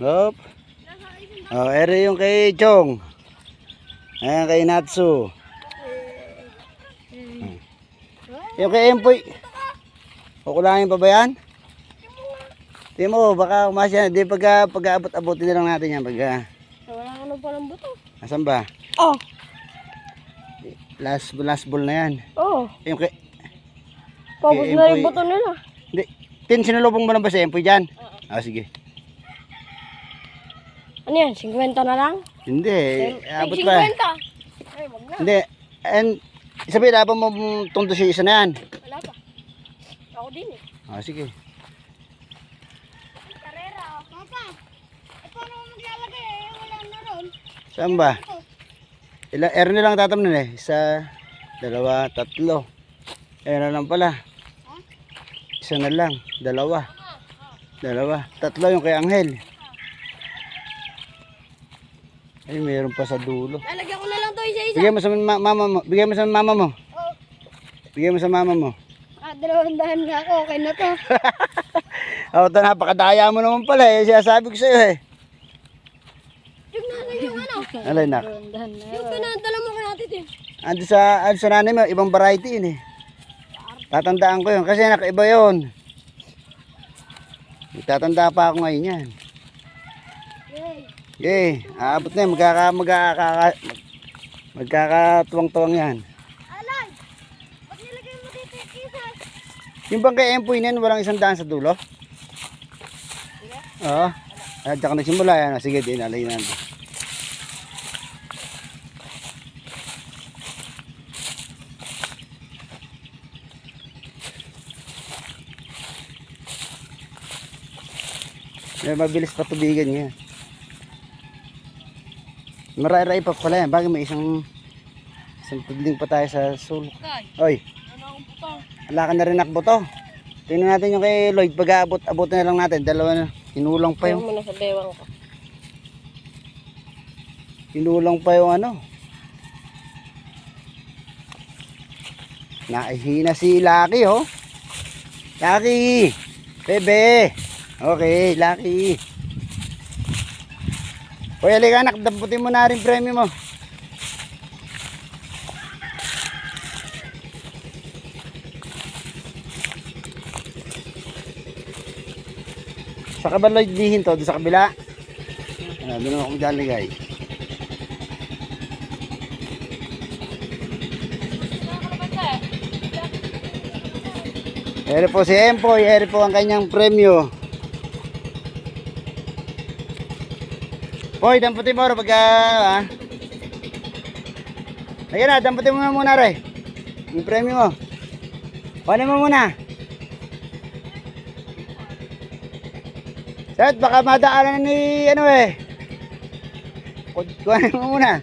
Hop. Oh, ere yung kay Chong. Ayan kay Natsu. Yung kay Empoy. Kukulangin pa ba yan? Di mo, baka umasya. Di pag-abot-abutin na lang natin yan. Wala ka na palang buto. Asan ba? Oh. Last ball na yan. Oh. Yung kay... Paubos na yung buto nila. Hindi. Sinulubong mo lang ba si Empoy dyan? Ah, sige. Ano yan? 50 na lang? Hindi. Abot 50. pa. Ay, wag na. Hindi. And sabi, dapat mo tundo siya isa na yan. Wala pa. Ako din eh. Ah, sige. Karera. Papa, paano mo maglalagay eh? Wala na ron. Saan ba? Ilang na lang tatamnan eh. Isa, dalawa, tatlo. Na lang pala. Isa na lang. Dalawa. Tatlo yung kay Angel. Ay, mayroon pa sa dulo. Lalagyan ko na lang to isa-isa. Bigay mo sa mama mo. Bigay mo sa mama mo. Oh. Bigay mo sa mama mo. 200 na ako. Okay na to. Oh, ito napakadaya mo naman pala eh. Siya sabi ko sa iyo eh. Yung natin yung ano. Alay nak. Yung pinadala mo kay Ate Tim. Ando sa nanay mo, ibang variety yun eh. Tatandaan ko yun kasi nakaiba yun. Tatanda pa ako ngayon yan. Yay. Aabot na yun. Magkakatuwang-tuwang yan. Alay! Ba't nilagay mo dito yung kisas? Yung bang kay Empoy na yan, walang 100 sa dulo? Oo. At saka nagsimula yan. Sige, dinalay na. Mabilis patubigan niya. Maray-ray pa pala yan. Bagay may isang tudling pa tayo sa sulok. Oy. Wala ka na rin nakboto. Tingnan natin yung kay Lloyd. Pag-aabot na lang natin. Dalawa na. Hinulang pa yung. Muna sa bewang ko. Hinulang pa yung ano. Naihina si Lucky oh. Lucky. Bebe. Okay, Lucky. Hoy, halika anak, damputin mo na rin premyo mo. Sa kabaloy dihin to, doon sa kabila. Doon ako maglalagay. Ere po si Empoy, ere po ang kanyang premyo. Hoy, damputin mo rin pagka, Ayan na, damputin mo muna rin. Yung premyo mo. Kuhanin mo muna. Sat, baka madaanan ni, ano eh. Kuhanin mo muna.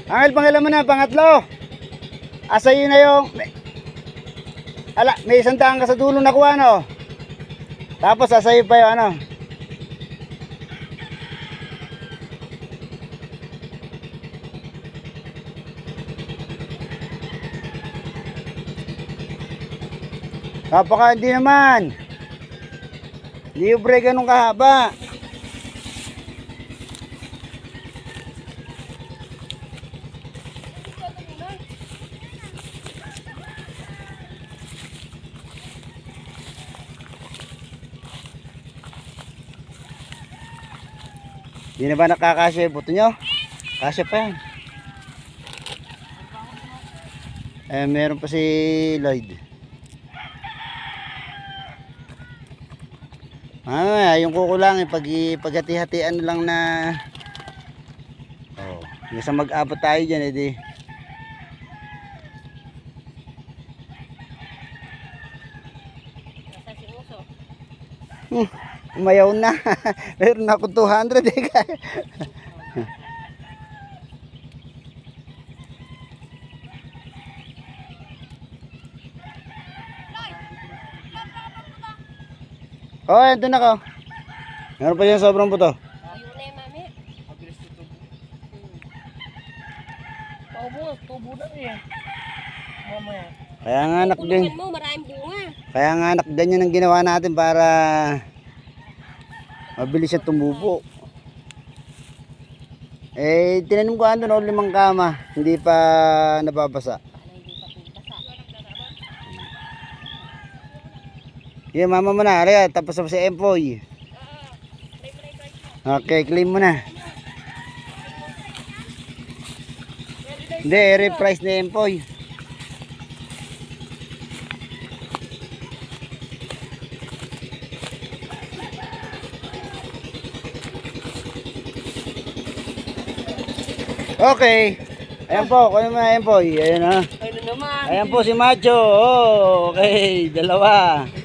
Angel, pangilan mo na, pangatlo. Asayin na yung... may 100 ka sa dulo nakuha, no? Tapos asayin pa yung ano. Hindi naman. Hindi yung break ganun kahaba. Hindi na ba nakakasya yung buto nyo? Kasya pa yan. Meron pa si Lloyd. Yung kukulangin paghati-hatian lang na isa mag-abot tayo dyan edi. Umayaw na. Meron ako 200 eh. Oh, doon ako. Meron pa dyan sobrang buto. Ayun na yung mami. Tubo na eh. Mamaya. Kaya nga anak din. Kulungan mo, maraming bunga. Kaya nga anak ganyan ang ginawa natin para mabilis siya tumubo. Eh, tinanim ko ando no, 5 kama. Hindi pa nababasa. Yeah, mama mo na. Aray, tapos na si Empoy. Okay, claim mo na. Hindi, reprise na Empoy. Okay. Ayan po, kunin mo na Empoy. Ayan ha. Ayun na naman. Ayan po si Macho. Oh, okay, 2.